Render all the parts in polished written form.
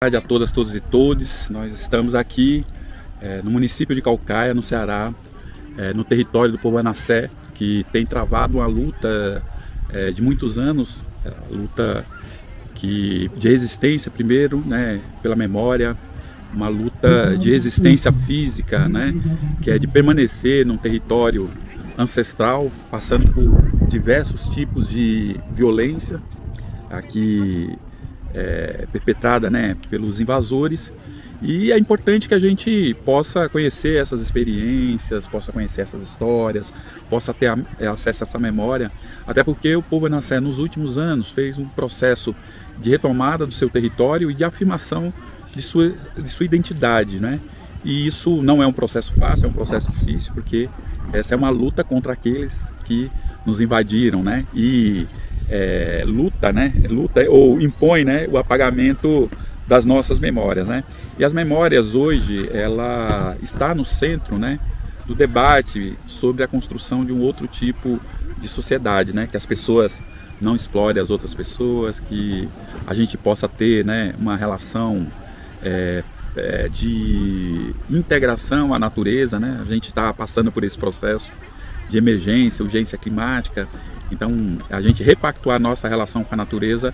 tarde a todas, todos e todes. Nós estamos aqui no município de Caucaia, no Ceará, no território do povo Anassé, que tem travado uma luta de muitos anos, luta de resistência primeiro, né, pela memória, uma luta de resistência física, né, que é de permanecer num território ancestral, passando por diversos tipos de violência aqui perpetrada, né, pelos invasores. E é importante que a gente possa conhecer essas experiências, possa conhecer essas histórias, possa ter acesso a essa memória, até porque o povo Anassé nos últimos anos fez um processo de retomada do seu território e de afirmação de sua identidade, né? E isso não é um processo fácil, é um processo difícil, porque essa é uma luta contra aqueles que nos invadiram, né? E luta ou impõe, né, o apagamento das nossas memórias, né? E as memórias hoje, ela está no centro, né, do debate sobre a construção de um outro tipo de sociedade, né? Que as pessoas não explorem as outras pessoas, que a gente possa ter, né, uma relação de integração à natureza, né? A gente está passando por esse processo de emergência, urgência climática, então a gente repactuar nossa relação com a natureza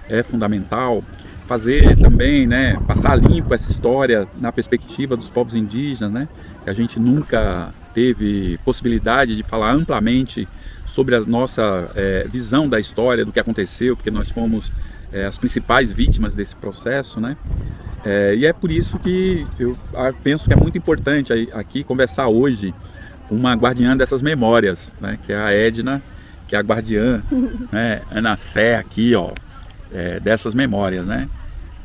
é fundamental. Fazer também, né, passar limpo essa história na perspectiva dos povos indígenas, né, que a gente nunca teve possibilidade de falar amplamente sobre a nossa visão da história, do que aconteceu, porque nós fomos as principais vítimas desse processo, né. E é por isso que eu penso que é muito importante aqui conversar hoje com uma guardiã dessas memórias, né, que é a Edna, que é a guardiã, né, Anassé aqui, ó, dessas memórias, né.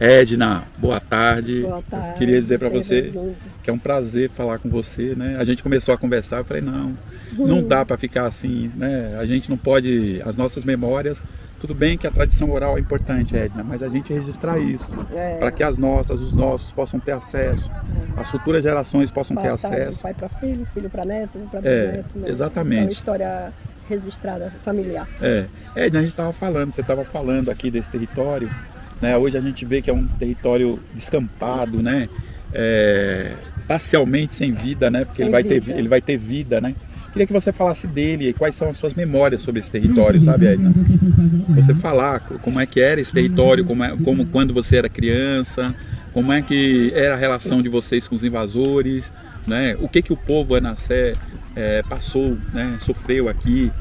Edna, boa tarde. Boa tarde. Eu queria dizer para você que é um prazer falar com você, né? A gente começou a conversar, eu falei, não dá para ficar assim, né? A gente não pode, as nossas memórias, tudo bem que a tradição oral é importante, Edna, mas a gente registrar isso, para que os nossos possam ter acesso, as futuras gerações possam ter acesso. De pai para filho, filho para neto, para bisneto. Né? Exatamente. É uma história registrada, familiar. Edna, a gente estava falando, você estava falando aqui desse território, né? Hoje a gente vê que é um território descampado, né? Parcialmente sem vida, né? Porque ele vai ter vida, né? Queria que você falasse dele e quais são as suas memórias sobre esse território, sabe, Edna? Você falar como é que era esse território, como quando você era criança, como é que era a relação de vocês com os invasores, né? O que o povo Anassé passou, né? Sofreu aqui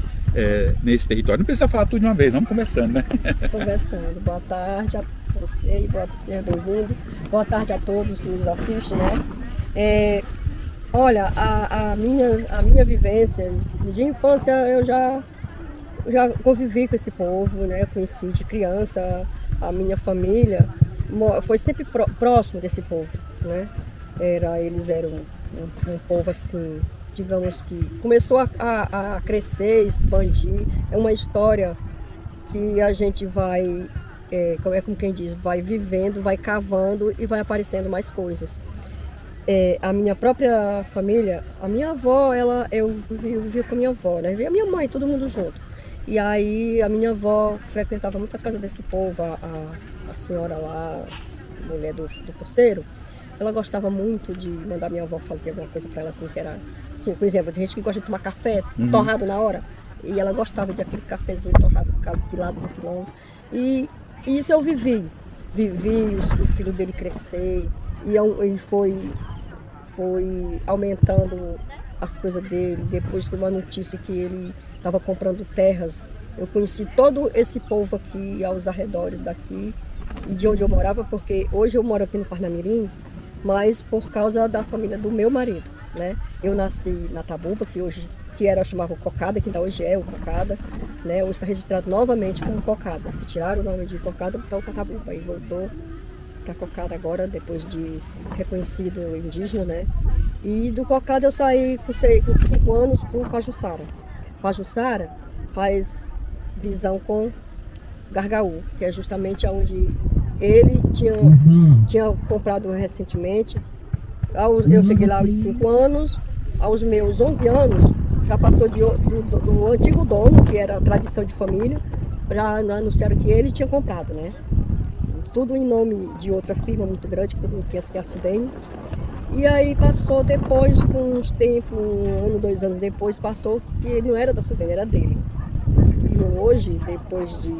nesse território. Não precisa falar tudo de uma vez, vamos conversando, né? Conversando. Boa tarde a você, seja bem-vindo. Boa tarde a todos que nos assistem, né? Olha, a minha vivência de infância, eu já convivi com esse povo, né? Conheci de criança, a minha família foi sempre próximo desse povo, né? Eles eram um povo assim, digamos que começou a crescer, expandir. É uma história que a gente vai, como quem diz, vai vivendo, vai cavando e vai aparecendo mais coisas. A minha própria família, a minha avó, eu vivia com a minha avó, né? E a minha mãe, todo mundo junto. E aí a minha avó frequentava muito a casa desse povo, a senhora lá, mulher do porteiro. Ela gostava muito de mandar minha avó fazer alguma coisa para ela, assim, que era, assim, por exemplo, tem gente que gosta de tomar café torrado na hora, e ela gostava de aquele cafezinho torrado, pilado no pilão. E isso eu vivi o filho dele crescer, e foi aumentando as coisas dele. Depois, com uma notícia que ele estava comprando terras, eu conheci todo esse povo aqui aos arredores daqui e de onde eu morava, porque hoje eu moro aqui no Parnamirim, mas por causa da família do meu marido, né? Eu nasci na Tabuba, chamava Cocada, que ainda hoje é o Cocada, né? Hoje está registrado novamente como Cocada, que tiraram o nome de Cocada para o Tabuba e voltou para Cocada agora, depois de reconhecido indígena, né? E do Cocada eu saí com 5 anos para o Pajuçara. Pajuçara faz visão com Gargaú, que é justamente onde ele tinha comprado recentemente. Eu cheguei lá aos 5 anos, aos meus 11 anos, já passou do antigo dono, que era a tradição de família, já anunciaram que ele tinha comprado, né? tudo em nome de outra firma muito grande, que todo mundo conhece, que é a Sudene. E aí passou depois, com uns tempos, 1 ano, 2 anos depois, passou que ele não era da Sudene, era dele. E hoje, depois de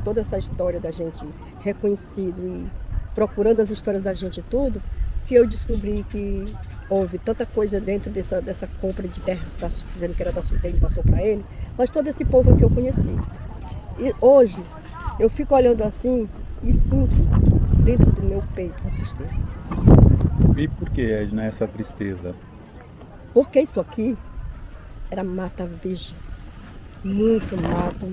toda essa história da gente reconhecido e procurando as histórias da gente tudo, que eu descobri que houve tanta coisa dentro dessa compra de terra, dizendo que era da Sudene, passou para ele, mas todo esse povo que eu conheci. E hoje, eu fico olhando assim e sinto dentro do meu peito uma tristeza. E por que, Edna, essa tristeza? Porque isso aqui era mata virgem. Muito mato,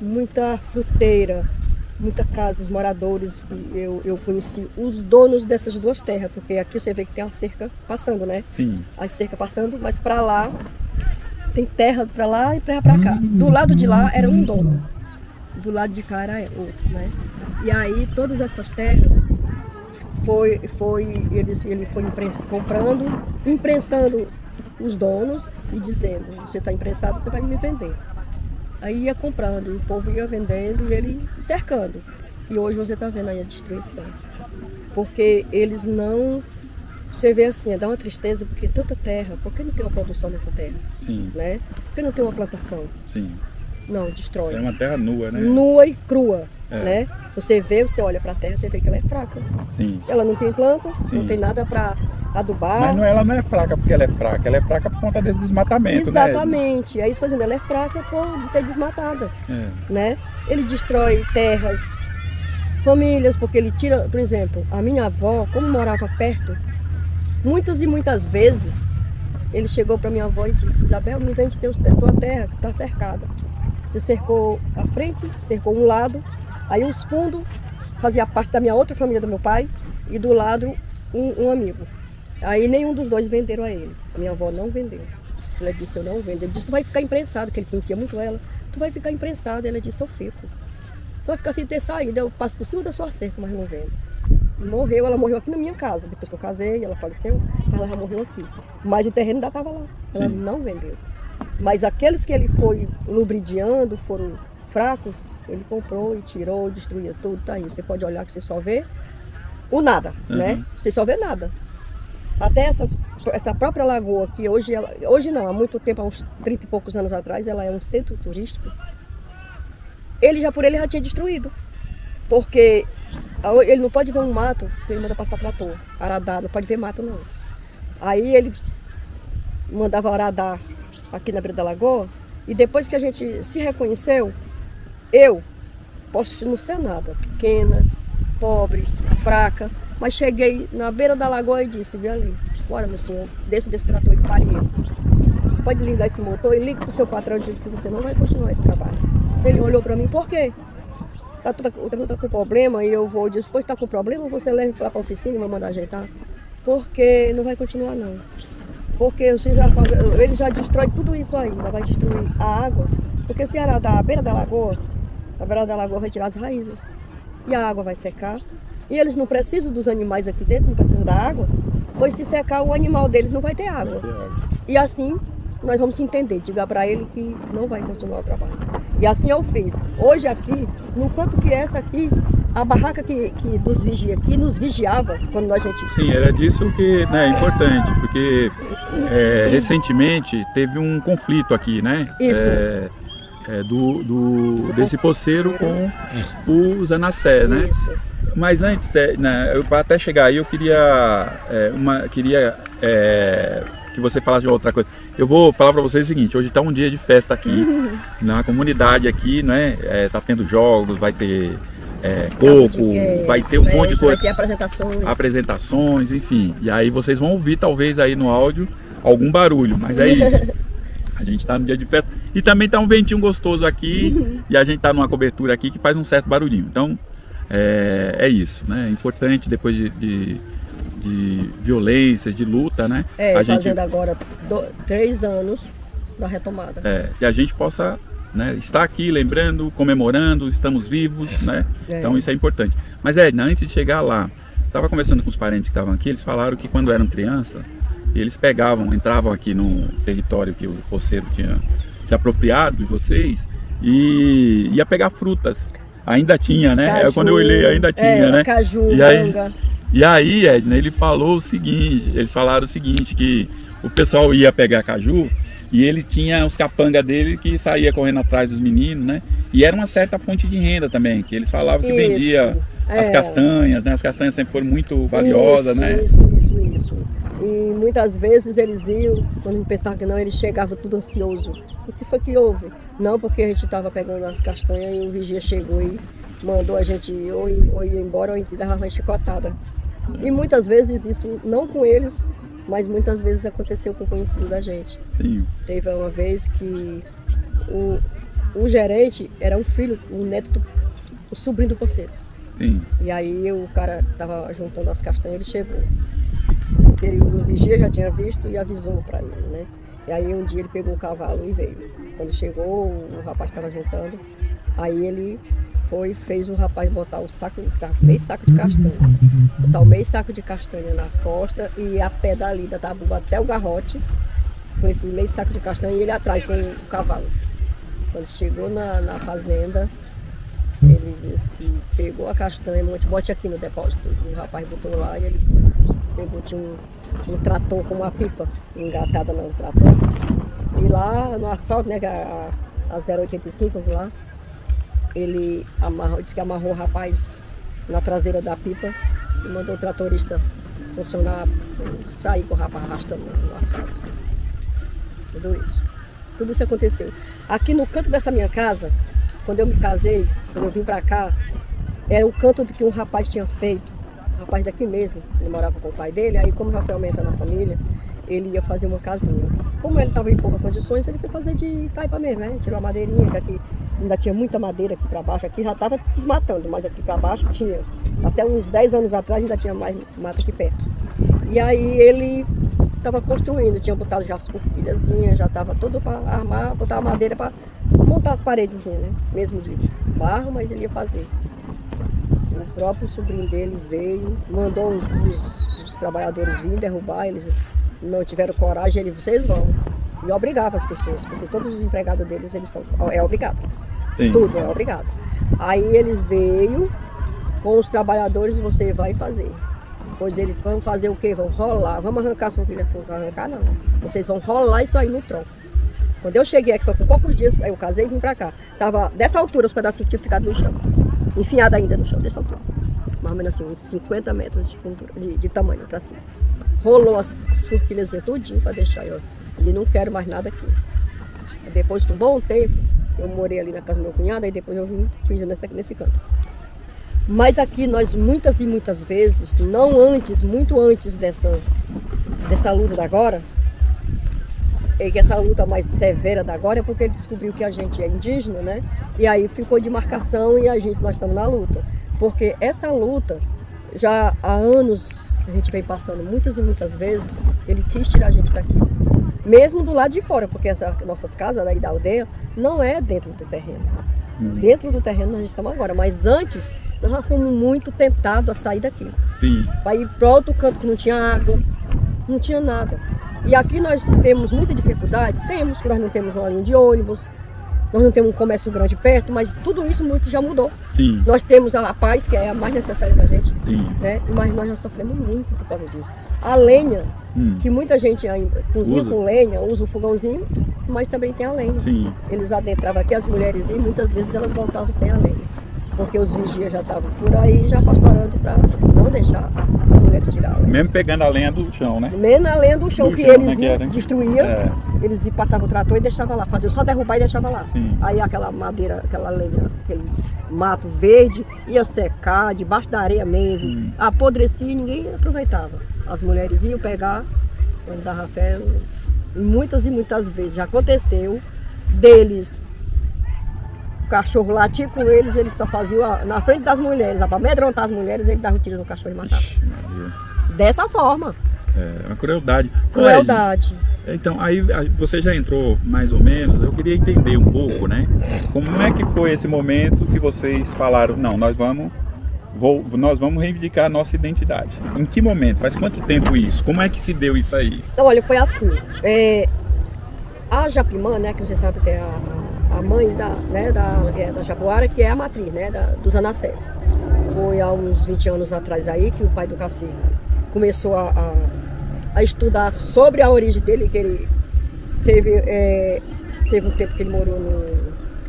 muita fruteira, muita casa, os moradores. Eu conheci os donos dessas 2 terras, porque aqui você vê que tem uma cerca passando, né? Sim. A cerca passando, mas para lá tem terra para lá e terra para cá. Do lado de lá era um dono, do lado de cá era outro, né? E aí todas essas terras ele foi comprando, imprensando os donos e dizendo: você está imprensado, você vai me vender. Aí ia comprando, e o povo ia vendendo e ele cercando. E hoje você está vendo aí a destruição. Porque eles não... Você vê assim, dá uma tristeza, porque tanta terra, por que não tem uma produção nessa terra? Sim. Né? Por que não tem uma plantação? Sim. Não, destrói. É uma terra nua, né? Nua e crua, né? Você olha para a terra, você vê que ela é fraca. Sim. Ela não tem planta, Sim. não tem nada para adubar. Mas ela não é fraca porque ela é fraca por conta desse desmatamento, exatamente. É isso fazendo, ela é fraca por ser desmatada, né? Ele destrói terras, famílias, porque ele tira, por exemplo, a minha avó, como morava perto, muitas e muitas vezes, ele chegou para minha avó e disse: Isabel, me vende tua terra que está cercada. Você cercou a frente, cercou um lado, aí os fundos fazia parte da minha outra família do meu pai e do lado um amigo. Aí nenhum dos 2 venderam a ele. A minha avó não vendeu. Ela disse: eu não vendo. Ele disse: tu vai ficar imprensado, que ele conhecia muito ela. Tu vai ficar imprensado. Ela disse: eu fico. Tu vai ficar sem ter saída. Eu passo por cima da sua cerca, mas não vendo. E morreu, ela morreu aqui na minha casa. Depois que eu casei, ela faleceu, mas ela já morreu aqui. Mas o terreno ainda estava lá. Ela não vendeu. Mas aqueles que ele foi lubridiando, foram fracos, ele comprou e tirou, destruía tudo, tá aí. Você pode olhar que você só vê o nada, né? Você só vê nada. Até essa própria lagoa, que hoje não, há muito tempo, há uns 30 e poucos anos atrás, ela é um centro turístico. Ele já tinha destruído. Porque ele não pode ver um mato, ele manda passar trator, aradar, não pode ver mato não. Aí ele mandava aradar aqui na beira da lagoa, e depois que a gente se reconheceu, eu posso não ser nada, pequena, pobre, fraca, mas cheguei na beira da lagoa e disse: vem ali, bora meu senhor, desce desse trator e pare ele. Pode ligar esse motor e liga para o seu patrão e diga que você não vai continuar esse trabalho. Ele olhou para mim: por quê? O trator está com problema, e eu vou, disse: pois está com problema, você leva lá para a oficina e vai mandar ajeitar. Porque não vai continuar não. Porque ele já destrói tudo isso aí, ainda vai destruir a água. Porque se era da beira da lagoa, a beira da lagoa vai tirar as raízes. E a água vai secar. E eles não precisam dos animais aqui dentro, não precisam da água. Pois se secar, o animal deles não vai ter água. E assim nós vamos entender, diga para ele que não vai continuar o trabalho. E assim eu fiz. Hoje aqui, no canto que é essa aqui, a barraca que nos vigia aqui, nos vigiava quando a gente... Sim, era disso que é importante, porque recentemente teve um conflito aqui, né? Isso. Desse poceiro com o Zanacé, né? Isso. Mas antes, para até chegar aí, eu queria que você falasse de outra coisa. Eu vou falar para vocês o seguinte: hoje está um dia de festa aqui, na comunidade aqui, né? Tá tendo jogos, vai ter coco, vai ter um monte de coisa. Vai ter apresentações, enfim. E aí vocês vão ouvir talvez aí no áudio algum barulho, mas é isso. A gente está no dia de festa. E também tá um ventinho gostoso aqui, e a gente tá numa cobertura aqui que faz um certo barulhinho. Então, é isso, né? É importante depois de violência, de luta, né? Fazendo agora 3 anos da retomada. E a gente possa, né, estar aqui lembrando, comemorando, estamos vivos, né? Então isso é importante. Mas antes de chegar lá, estava conversando com os parentes que estavam aqui, eles falaram que quando eram criança, eles entravam aqui no território que o poceiro tinha se apropriado de vocês e ia pegar frutas. Ainda tinha, né? Caju, Quando eu olhei, ainda tinha, né? Caju, manga. E aí, Edna, eles falaram o seguinte, que o pessoal ia pegar caju e ele tinha os capangas dele que saía correndo atrás dos meninos, né? E era uma certa fonte de renda também, que eles falavam que vendia as castanhas, né? As castanhas sempre foram muito valiosas, né? Isso. E muitas vezes eles iam, quando pensavam que não, eles chegavam tudo ansioso. O que foi que houve? Não, porque a gente estava pegando as castanhas e o vigia chegou e mandou a gente ou ir embora ou a gente dava uma chicotada. E muitas vezes isso, não com eles, mas muitas vezes aconteceu com o conhecido da gente. Sim. Teve uma vez que o gerente era um filho, o neto, o sobrinho do porceiro. Sim. E aí o cara estava juntando as castanhas, ele chegou. O vigia já tinha visto e avisou para ele, né? E aí um dia ele pegou o cavalo e veio. Quando chegou, o rapaz estava juntando, aí ele fez o rapaz botar meio saco de castanha. Botar o meio saco de castanha nas costas e a pé dali da tabuba até o garrote, com esse meio saco de castanha e ele atrás com o cavalo. Quando chegou na fazenda, ele disse que pegou a castanha, bote aqui no depósito. O rapaz botou lá e ele pegou, tinha um trator com uma pipa engatada no trator. E lá no asfalto, né, a 085 lá, ele disse que amarrou o rapaz na traseira da pipa e mandou o tratorista funcionar, sair com o rapaz arrastando no asfalto. Tudo isso aconteceu. Aqui no canto dessa minha casa, quando eu me casei, quando eu vim pra cá, era o canto que um rapaz tinha feito, um rapaz daqui mesmo, ele morava com o pai dele, aí como o Rafael aumenta na família, ele ia fazer uma casinha. Como ele estava em poucas condições, ele foi fazer de taipa mesmo, né? Tirou a madeirinha, que aqui ainda tinha muita madeira aqui para baixo, aqui já estava desmatando, mas aqui para baixo tinha. Até uns 10 anos atrás ainda tinha mais mata aqui perto. E aí ele estava construindo, tinha botado já as forquilhazinhas, já estava tudo para armar, botar a madeira para montar as paredes, né? Mesmo de barro, mas ele ia fazer. O próprio sobrinho dele veio, mandou os trabalhadores virem derrubar, eles não tiveram coragem, vocês vão. E obrigava as pessoas, porque todos os empregados deles, é obrigado. Sim. Tudo é obrigado. Aí ele veio com os trabalhadores, você vai fazer. Pois eles vão fazer o quê? Vão rolar. Vamos arrancar as forquilhas? Não arrancar não. Vocês vão rolar isso aí no tronco. Quando eu cheguei aqui, foi com poucos dias, aí eu casei e vim pra cá. Tava dessa altura, os pedacinhos tinham ficado no chão. Enfiado ainda no chão, dessa altura. Mais ou menos assim, uns 50 metros de fundura, de tamanho pra cima. Rolou as forquilhas tudinho pra deixar, ó. E não quero mais nada aqui. Depois de um bom tempo, eu morei ali na casa do meu cunhado, aí depois eu fiz nesse canto. Mas aqui nós muitas e muitas vezes, muito antes dessa luta da agora, e que essa luta mais severa da agora é porque ele descobriu que a gente é indígena, né? E aí ficou de marcação e nós estamos na luta. Porque essa luta, já há anos, a gente vem passando muitas e muitas vezes, ele quis tirar a gente daqui. Mesmo do lado de fora, porque essas nossas casas daí da aldeia não é dentro do terreno. Dentro do terreno nós estamos agora, mas antes nós já fomos muito tentados a sair daqui. Sim. Para ir para outro canto que não tinha água, não tinha nada. E aqui nós temos muita dificuldade, porque nós não temos uma linha de ônibus, nós não temos um comércio grande perto, mas tudo isso muito já mudou. Sim. Nós temos a paz, que é a mais necessária da gente, né? Mas nós já sofremos muito por causa disso. A lenha, que muita gente ainda cozinha com lenha, usa o fogãozinho, mas também tem a lenha. Sim. Eles adentravam aqui, as mulheres, e muitas vezes elas voltavam sem a lenha. Porque os vigias já estavam por aí, já pastorando para não deixar as mulheres tirar a lenha. Mesmo pegando a lenha do chão, né? Mesmo a lenha do chão, que eles destruíam, eles passavam o trator e deixavam lá, faziam só derrubar e deixavam lá. Sim. Aí aquela madeira, aquela lenha, aquele mato verde, ia secar, debaixo da areia mesmo, apodrecia e ninguém aproveitava. As mulheres iam pegar, quando dava fé, muitas e muitas vezes já aconteceu deles. O cachorro latia com eles só faziam na frente das mulheres, para amedrontar as mulheres, ele dava um tiro no cachorro e matava. Dessa forma. É uma crueldade. Crueldade. Então, aí você já entrou mais ou menos, eu queria entender um pouco, né? Como é que foi esse momento que vocês falaram, não, nós vamos reivindicar a nossa identidade. Em que momento? Faz quanto tempo isso? Como é que se deu isso aí? Olha, foi assim, a Japimã, né, que você sabe que é a mãe da Japuara, que é a matriz, né, dos Anassés. Foi há uns 20 anos atrás aí que o pai do cacique começou a estudar sobre a origem dele, que ele teve um tempo que ele morou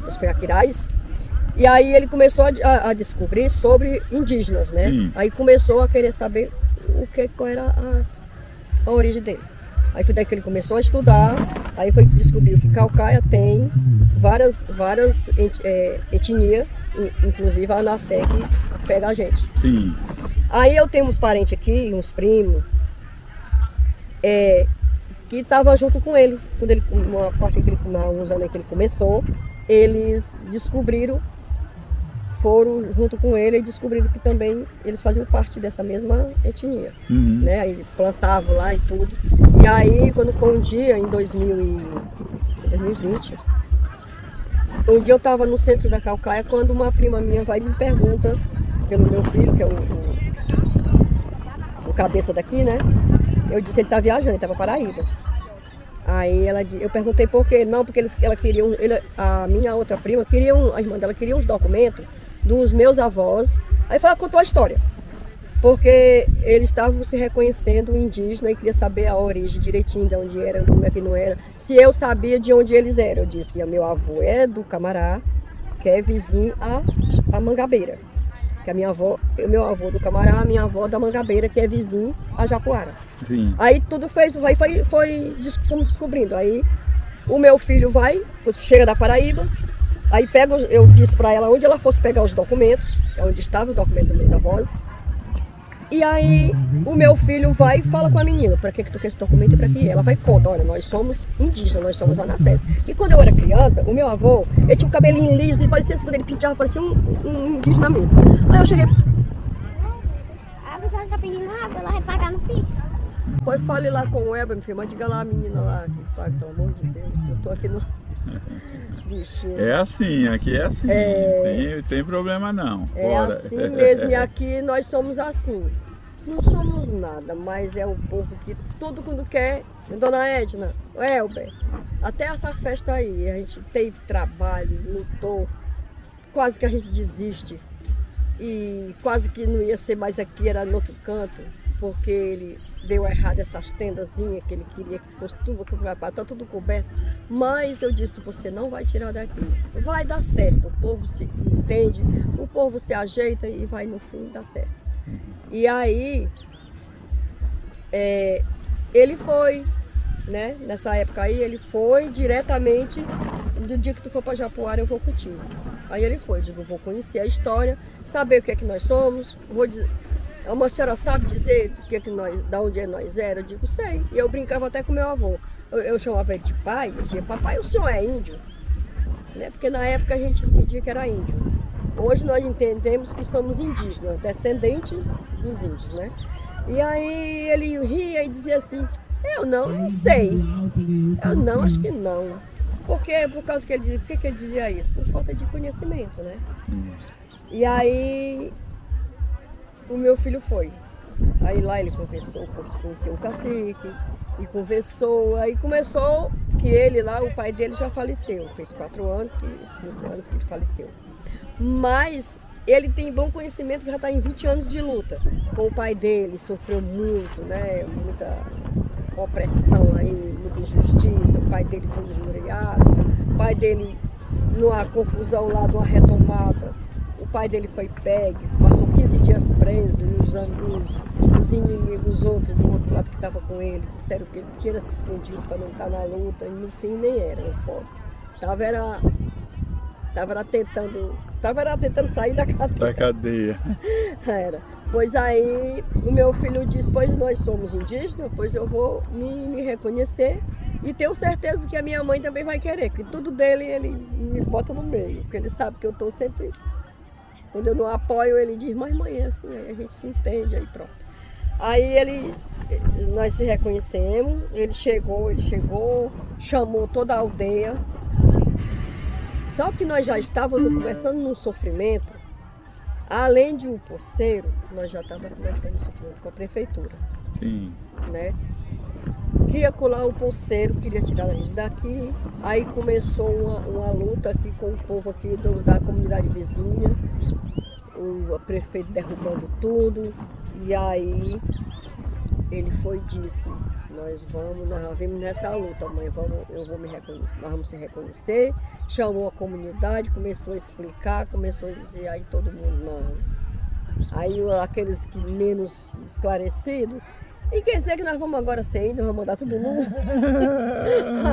nos Peaquirais. E aí ele começou a descobrir sobre indígenas, né? Sim. Aí começou a querer saber qual era a origem dele. Aí foi daí que ele começou a estudar, aí foi que descobriu que Caucaia tem várias etnias, inclusive a Anassé, que pega a gente. Sim. Aí eu tenho uns parentes aqui, uns primos, que estavam junto com ele. Quando ele, uma parte que ele, uns anos que ele começou, eles descobriram, foram junto com ele e descobriram que também eles faziam parte dessa mesma etnia. Uhum. Né? Aí plantavam lá e tudo. E aí, quando foi um dia, em 2020, um dia eu estava no centro da Caucaia, quando uma prima minha vai e me pergunta, pelo meu filho, que é o cabeça daqui, né? Eu disse, ele está viajando, ele estava para Paraíba. Aí eu perguntei por quê. Não, porque ela queria, a minha outra prima, a irmã dela queria uns documentos dos meus avós. Aí ela contou a história. Porque eles estavam se reconhecendo indígena e queria saber a origem direitinho, de onde era, de onde é que não era. Se eu sabia de onde eles eram. Eu disse, meu avô é do Camará, que é vizinho a Mangabeira. Que a meu avô do Camará, a minha avó da Mangabeira, que é vizinho a Japuara. Sim. Aí tudo fomos descobrindo. Aí o meu filho chega da Paraíba, aí eu disse para ela onde ela fosse pegar os documentos, onde estava o documento dos meus avós. E aí o meu filho vai e fala com a menina, para que tu quer esse documento e para que ela vai e conta, olha, nós somos indígenas, nós somos anassés. E quando eu era criança, o meu avô, ele tinha um cabelinho liso e parecia, quando ele pintava, parecia um indígena mesmo. Aí eu cheguei... A pessoa está pedindo água, ela vai pagar no Pix. Pois fale lá com o Elber, mas diga lá a menina lá, que tá, pelo amor de Deus, que eu tô aqui no... Bichinho. É assim, aqui é assim, tem problema não. É assim mesmo, e aqui nós somos assim. Não somos nada, mas é o povo que todo mundo quer. Dona Edna, Elber, até essa festa aí, a gente teve trabalho, lutou, quase que a gente desiste. E quase que não ia ser mais aqui, era no outro canto, porque ele deu errado essas tendazinhas que ele queria que fosse tudo, que vai estar tudo coberto. Mas eu disse, você não vai tirar daqui. Vai dar certo, o povo se entende, o povo se ajeita e vai no fim dar certo. E aí, ele foi, né? Nessa época aí, ele foi diretamente, do dia que tu for para Japuara eu vou contigo. Aí ele foi, digo, vou conhecer a história, saber o que é que nós somos, vou dizer, uma senhora sabe dizer da onde nós era? Eu digo, sei. E eu brincava até com meu avô. Eu chamava ele de pai, eu dizia, papai, o senhor é índio? Né? Porque na época a gente entendia que era índio. Hoje nós entendemos que somos indígenas, descendentes dos índios, né? E aí ele ria e dizia assim, eu não sei. Eu não, acho que não. Porque, por causa que ele dizia, por que ele dizia isso? Por falta de conhecimento, né? E aí o meu filho foi. Aí lá ele conversou, conheceu o cacique e conversou. Aí começou que ele lá, o pai dele já faleceu. Fez 5 anos que ele faleceu. Mas ele tem bom conhecimento que já está em 20 anos de luta com o pai dele, sofreu muito, né? Muita opressão aí, muita injustiça. O pai dele foi injuriado, o pai dele, numa confusão lá, numa retomada, o pai dele foi pego, passou 15 dias preso e os inimigos outros do outro lado que estavam com ele disseram que ele tinha se escondido para não estar na luta e no fim nem era, não pode. Tava tentando sair da cadeia. Da cadeia. Era. Pois aí o meu filho disse, pois nós somos indígenas, pois eu vou me reconhecer e tenho certeza que a minha mãe também vai querer, que tudo dele ele me bota no meio, porque ele sabe que eu estou sempre... Quando eu não apoio, ele diz, mas mãe, é assim, aí a gente se entende, aí pronto. Aí nós se reconhecemos, ele chegou, chamou toda a aldeia. Só que nós já estávamos conversando num sofrimento, além de um poceiro, nós já estávamos conversando no sofrimento com a prefeitura. Sim. Né? que acolá o porceiro queria tirar a gente daqui. Aí começou uma luta aqui com o povo aqui da comunidade vizinha. O prefeito derrubando tudo. E aí ele foi e disse, nós vimos nessa luta, mãe, eu vou me reconhecer, nós vamos se reconhecer. Chamou a comunidade, começou a explicar, começou a dizer, aí todo mundo não. Aí aqueles que menos esclarecidos, e quer dizer que nós vamos agora ser índio, vamos mandar todo mundo?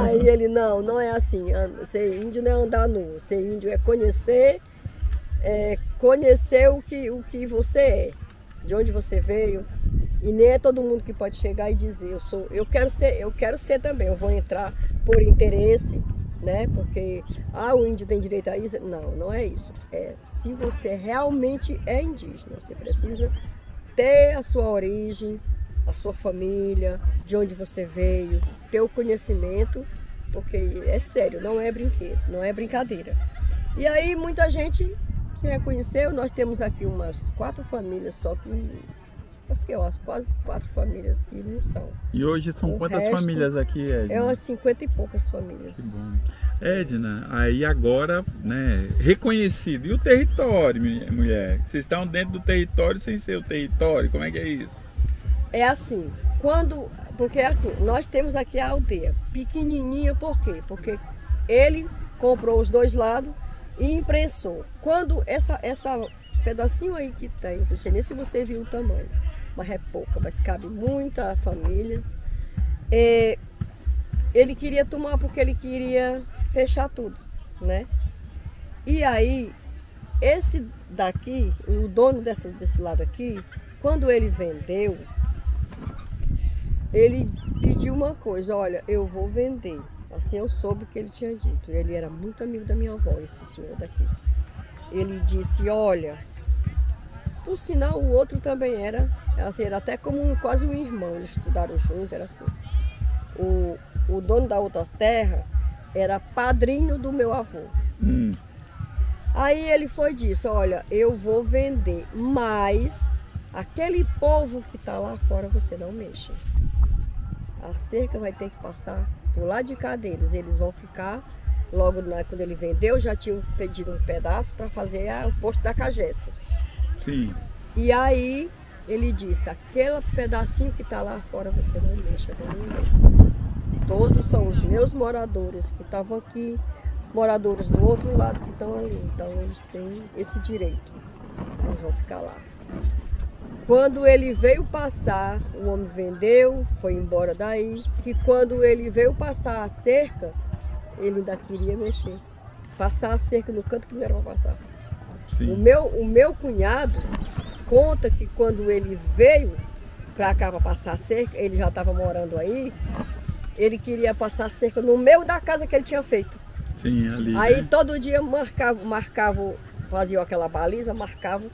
Aí ele, não é assim, ser índio não é andar nu, ser índio é conhecer o que você é, de onde você veio. E nem é todo mundo que pode chegar e dizer, eu quero ser também, eu vou entrar por interesse, né? Porque o índio tem direito a isso. Não é isso. Se você realmente é indígena, você precisa ter a sua origem, a sua família, de onde você veio, ter o conhecimento, porque é sério, não é brinquedo, não é brincadeira. E aí muita gente se reconheceu, nós temos aqui umas 4 famílias só que quase 4 famílias que não são. E hoje são quantas famílias aqui, Edna? É umas 50 e poucas famílias. Que bom. Edna, aí agora, né, reconhecido. E o território, mulher? Vocês estão dentro do território sem ser o território? Como é que é isso? É assim, porque assim, nós temos aqui a aldeia, pequenininha, por quê? Porque ele comprou os 2 lados e imprensou. Quando essa pedacinho aí que tem, não sei nem se você viu o tamanho, mas é pouca, mas cabe muita família. Ele queria tomar porque ele queria fechar tudo, né? E aí, esse daqui, o dono desse lado aqui, quando ele vendeu, ele pediu uma coisa, olha, eu vou vender. Assim eu soube que ele tinha dito. Ele era muito amigo da minha avó, esse senhor daqui. Ele disse, olha, por sinal o outro também era até como quase um irmão, eles estudaram junto, era assim. O dono da outra terra era padrinho do meu avô. Aí ele foi e disse, olha, eu vou vender, mas aquele povo que está lá fora você não mexa. A cerca vai ter que passar por lá de cá deles, eles vão ficar, logo quando ele vendeu, já tinham pedido um pedaço para fazer o posto da Cagessa. Sim. E aí ele disse, aquele pedacinho que está lá fora você não mexa com ninguém. Todos são os meus moradores que estavam aqui, moradores do outro lado que estão ali. Então eles têm esse direito, eles vão ficar lá. Quando ele veio passar, o homem vendeu, foi embora daí. E quando ele veio passar a cerca, ele ainda queria mexer. Passar a cerca no canto que não era para passar. Sim. O meu cunhado conta que quando ele veio para cá para passar a cerca, ele já estava morando aí, ele queria passar a cerca no meio da casa que ele tinha feito. Sim, ali. Aí né? todo dia marcava, fazia aquela baliza, marcava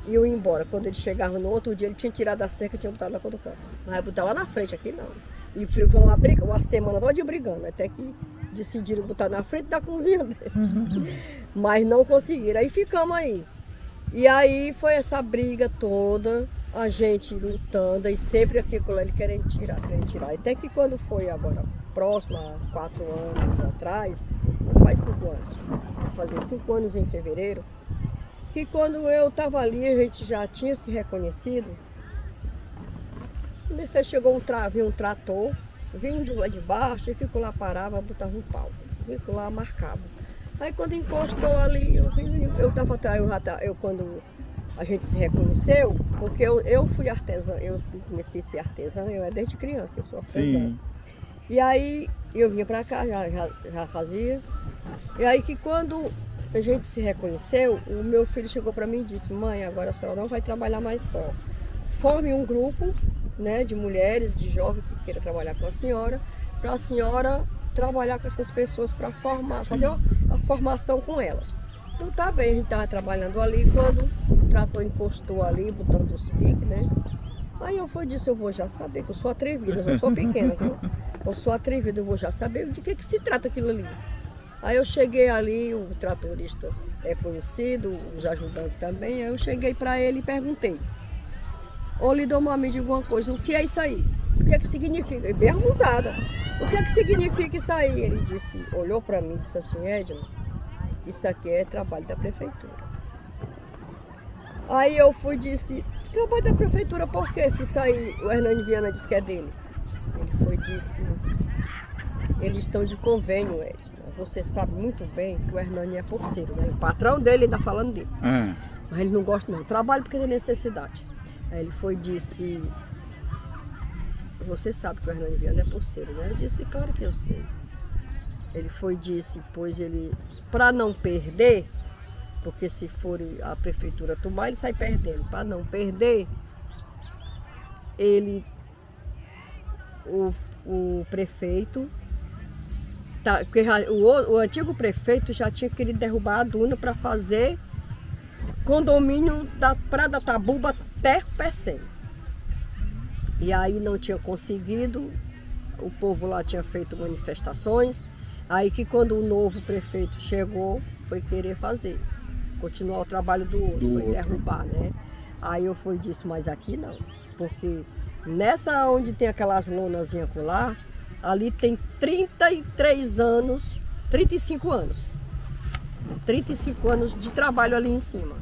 e ia embora. Quando ele chegava no outro dia, ele tinha tirado a cerca e tinha botado lá para o canto. Mas ia botar lá na frente, aqui não. E ficou uma semana toda brigando, até que decidiram botar na frente da cozinha dele. Mas não conseguiram, aí ficamos aí. E aí foi essa briga toda, a gente lutando, e sempre aquilo ele querendo tirar. Até que quando foi agora, próximo, há 4 anos atrás, faz 5 anos, vou fazer 5 anos em fevereiro, que quando eu estava ali, a gente já tinha se reconhecido. Chegou um trator, vindo lá de baixo, e ficou lá, parava, botava um pau, ficou lá, marcava. Aí quando encostou ali, quando a gente se reconheceu, porque eu fui artesã, comecei a ser artesã, eu desde criança, eu sou artesã. Sim. E aí eu vinha pra cá, já fazia. E aí que quando a gente se reconheceu, o meu filho chegou pra mim e disse, mãe, agora a senhora não vai trabalhar mais só. Forme um grupo, né, de mulheres, de jovens que queiram trabalhar com a senhora, para a senhora trabalhar com essas pessoas para formar, fazer a formação com elas. Então tá bem, a gente estava trabalhando ali, quando o trator encostou ali, botando os piques, né? Aí eu disse, eu vou já saber, que eu sou atrevida, eu não sou pequena, viu? Eu sou atrevida, eu vou já saber de que se trata aquilo ali. Aí eu cheguei ali, o tratorista é conhecido, os ajudantes também, aí eu cheguei para ele e perguntei, ô Lidomar, me diga uma coisa, o que é isso aí? o que é que significa? Bem abusada. O que é que significa isso aí? Ele disse, olhou para mim e disse assim, Edna, isso aqui é trabalho da prefeitura. Aí eu fui e disse, trabalho da prefeitura por quê? Se isso aí, o Hernani Viana disse que é dele. Ele foi e disse, eles estão de convênio, Edna. Você sabe muito bem que o Hernani é porceiro, né? O patrão dele está falando dele. Mas ele não gosta não, trabalho porque tem necessidade. Aí ele foi e disse, você sabe que o Hernani Viana é porceiro, né? Eu disse, claro que eu sei. Ele foi e disse, pois ele, para não perder, porque se for a prefeitura tomar, ele sai perdendo. Para não perder, ele, o prefeito, o antigo prefeito já tinha querido derrubar a duna para fazer condomínio da Praia da Tabuba até o Pecém. E aí não tinha conseguido, o povo lá tinha feito manifestações, aí que quando o novo prefeito chegou, foi querer fazer, continuar o trabalho do outro, foi derrubar, né? Aí eu fui e disse, mas aqui não, porque nessa onde tem aquelas lonazinhas por lá, ali tem 33 anos, 35 anos. 35 anos de trabalho ali em cima.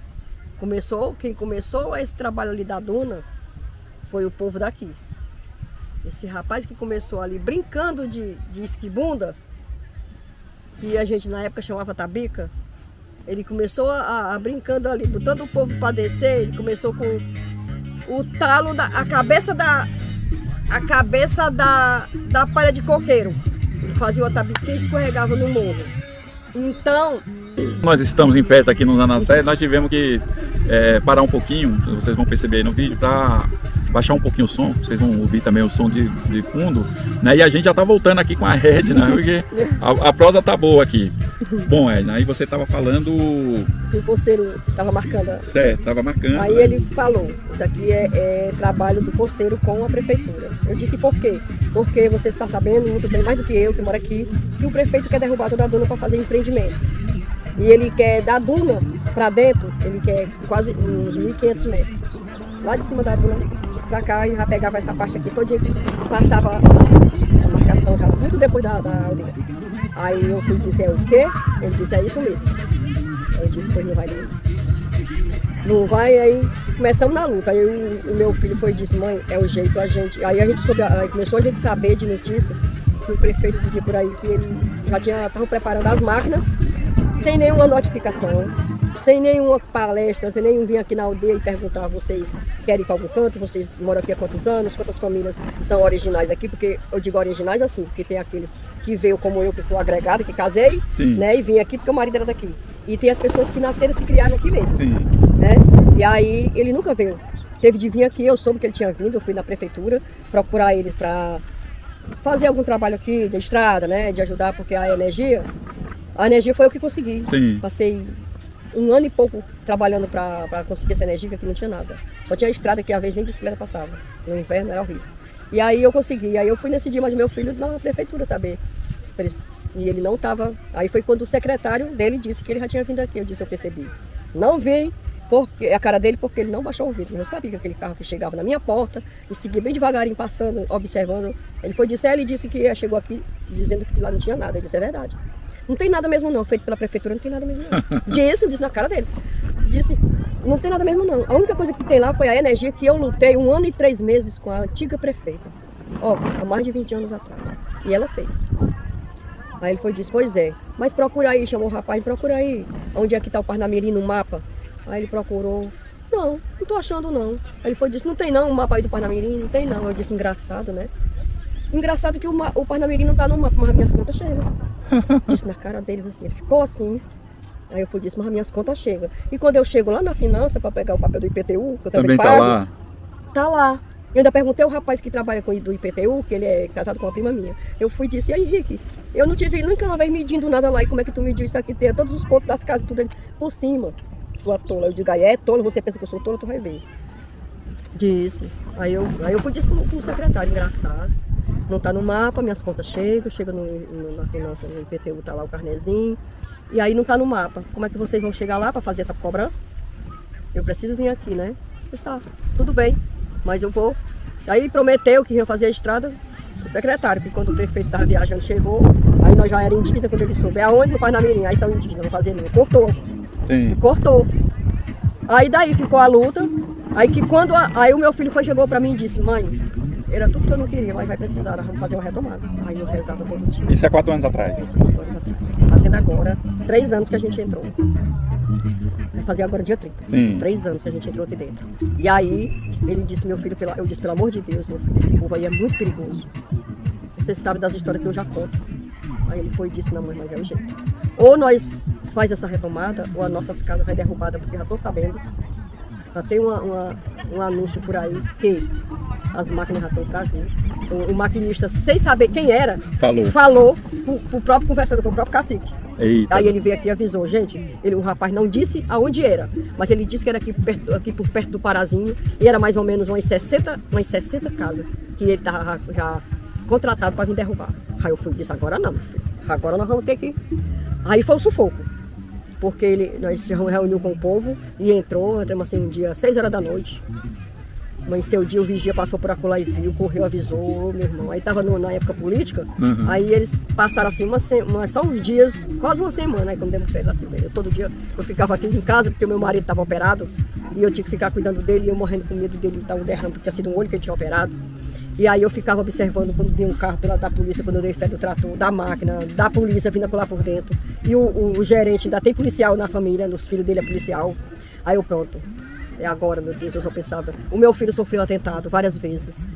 Quem começou esse trabalho ali da duna foi o povo daqui. Esse rapaz que começou ali brincando de esquibunda, que a gente na época chamava tabica, ele começou a brincando ali, botando o povo para descer, ele começou com o talo, a cabeça da palha de coqueiro. Ele fazia uma tabiquinha e escorregava no morro. Então... Nós estamos em festa aqui no Zanacé, nós tivemos que parar um pouquinho, vocês vão perceber aí no vídeo, para baixar um pouquinho o som, vocês vão ouvir também o som de fundo, né? E a gente já tá voltando aqui com a Edna, porque a prosa tá boa aqui. Bom, Edna, aí você tava falando... O porceiro tava marcando. Certo, tava marcando. Aí ele falou, isso aqui é trabalho do porceiro com a prefeitura. Eu disse, por quê? Porque você está sabendo muito bem, mais do que eu, que moro aqui, que o prefeito quer derrubar toda a duna para fazer empreendimento. E ele quer da duna para dentro, ele quer quase uns 1.500 metros. Lá de cima da duna para cá, e já pegava essa parte aqui todinha, passava a marcação já muito depois da aldeia. Aí eu fui dizer, o quê? Ele disse, é isso mesmo. Eu disse, pois não vai não. Não vai, aí começamos na luta. Aí o meu filho foi e disse, mãe, é o jeito a gente... Aí começou a gente saber de notícias que o prefeito dizia por aí que ele já estava preparando as máquinas sem nenhuma notificação, sem nenhuma palestra, sem nenhum vir aqui na aldeia e perguntar, vocês querem ir para algum canto, vocês moram aqui há quantos anos, quantas famílias são originais aqui, porque eu digo originais assim, porque tem aqueles que veio como eu, que fui agregada, que casei, né, e vim aqui porque o marido era daqui. E tem as pessoas que nasceram e se criaram aqui mesmo, né? E aí ele nunca veio, teve de vir aqui, eu soube que ele tinha vindo, eu fui na prefeitura procurar ele para fazer algum trabalho aqui de estrada, né, de ajudar, porque a energia foi o que consegui. Passei 1 ano e pouco trabalhando para conseguir essa energia, que aqui não tinha nada. Só tinha estrada que às vezes nem bicicleta passava. No inverno era horrível. E aí eu consegui. Aí eu fui nesse dia mais meu filho na prefeitura saber. E ele não estava. Aí foi quando o secretário dele disse que ele já tinha vindo aqui. Eu disse, eu percebi. Não vim, porque a cara dele, porque ele não baixou o vidro. Eu sabia que aquele carro que chegava na minha porta e seguia bem devagarinho, passando, observando. Ele foi dizer, ele disse que chegou aqui dizendo que lá não tinha nada. Eu disse, é verdade. Não tem nada mesmo não, feito pela prefeitura, não tem nada mesmo não. Disse na cara deles. Disse, não tem nada mesmo não. A única coisa que tem lá foi a energia que eu lutei 1 ano e 3 meses com a antiga prefeita. Ó, há mais de 20 anos atrás. E ela fez. Aí ele foi e disse, pois é, mas procura aí, chamou o rapaz, procura aí. Onde é que está o Parnamirim no mapa? Aí ele procurou. Não tô achando não. Aí ele foi e disse, não tem não o mapa aí do Parnamirim? Não tem não. Eu disse, engraçado, né? Engraçado que o Parnamirim não tá no mapa, mas as minhas contas chegam. Disse na cara deles assim, ele ficou assim. Aí eu fui e disse, mas as minhas contas chegam. E quando eu chego lá na finança para pegar o papel do IPTU, que eu também pago, tá lá? Tá lá. Eu ainda perguntei ao rapaz que trabalha com do IPTU, que ele é casado com uma prima minha. Eu fui e disse, e aí Henrique, eu não tive nunca uma vez medindo nada lá, e como é que tu mediu isso aqui? Tem todos os pontos das casas, tudo ali por cima. Sua tola. Eu digo, aí é tola, você pensa que eu sou tola, tu vai ver. Disse. Aí eu fui e disse pro secretário, engraçado. Não tá no mapa, minhas contas chegam na finança, no IPTU tá lá o carnezinho. E aí não tá no mapa. Como é que vocês vão chegar lá para fazer essa cobrança? Eu preciso vir aqui, né? Pois tá, tudo bem, mas eu vou Aí prometeu que ia fazer a estrada, o secretário, que quando o prefeito estava viajando chegou, aí nós já era indígena, quando ele soube, aonde? No Parnamirim, aí são indígenas, não fazer não, cortou. Sim. Cortou. Aí daí ficou a luta, aí que quando, aí o meu filho chegou pra mim e disse, mãe, era tudo que eu não queria, mas vai precisar, nós vamos fazer uma retomada. Aí eu rezava todo dia. Isso é 4 anos atrás? Isso, 4 anos atrás. Fazendo agora, 3 anos que a gente entrou. Vai fazer agora dia 30. Sim. 3 anos que a gente entrou aqui dentro. E aí, ele disse, meu filho, eu disse, pelo amor de Deus, meu filho, esse povo aí é muito perigoso. Você sabe das histórias que eu já conto. Aí ele foi e disse, não, mãe, mas é o jeito. Ou nós faz essa retomada, ou as nossas casas vai derrubada, porque já estou sabendo. Já tem um anúncio por aí que as máquinas já estão para vir. O maquinista, sem saber quem era, falou pro próprio conversando com o próprio cacique. Eita. Aí ele veio aqui e avisou, gente, o rapaz não disse aonde era, mas ele disse que era aqui por perto do Parazinho, e era mais ou menos umas 60 casas que ele estava já contratado para vir derrubar. Aí eu fui e disse, agora não, meu filho, agora nós vamos ter que... Aí foi o sufoco, porque nós se reuniu com o povo e entramos assim um dia, 6 horas da noite. Amanheceu o dia, o vigia passou por acolá e viu, correu, avisou, meu irmão. Aí estava na época política, aí eles passaram assim só uns dias, quase uma semana, aí quando demos feira assim, todo dia eu ficava aqui em casa, porque o meu marido estava operado, e eu tinha que ficar cuidando dele, e eu morrendo com medo dele dar um derrame, porque tinha sido um olho que ele tinha operado. E aí eu ficava observando quando vinha um carro da polícia, quando eu dei fé do trator, da máquina, da polícia vindo colar por dentro. E o gerente ainda tem policial na família, os filhos dele é policial. Aí eu pronto. É agora, meu Deus, eu só pensava. O meu filho sofreu atentado várias vezes.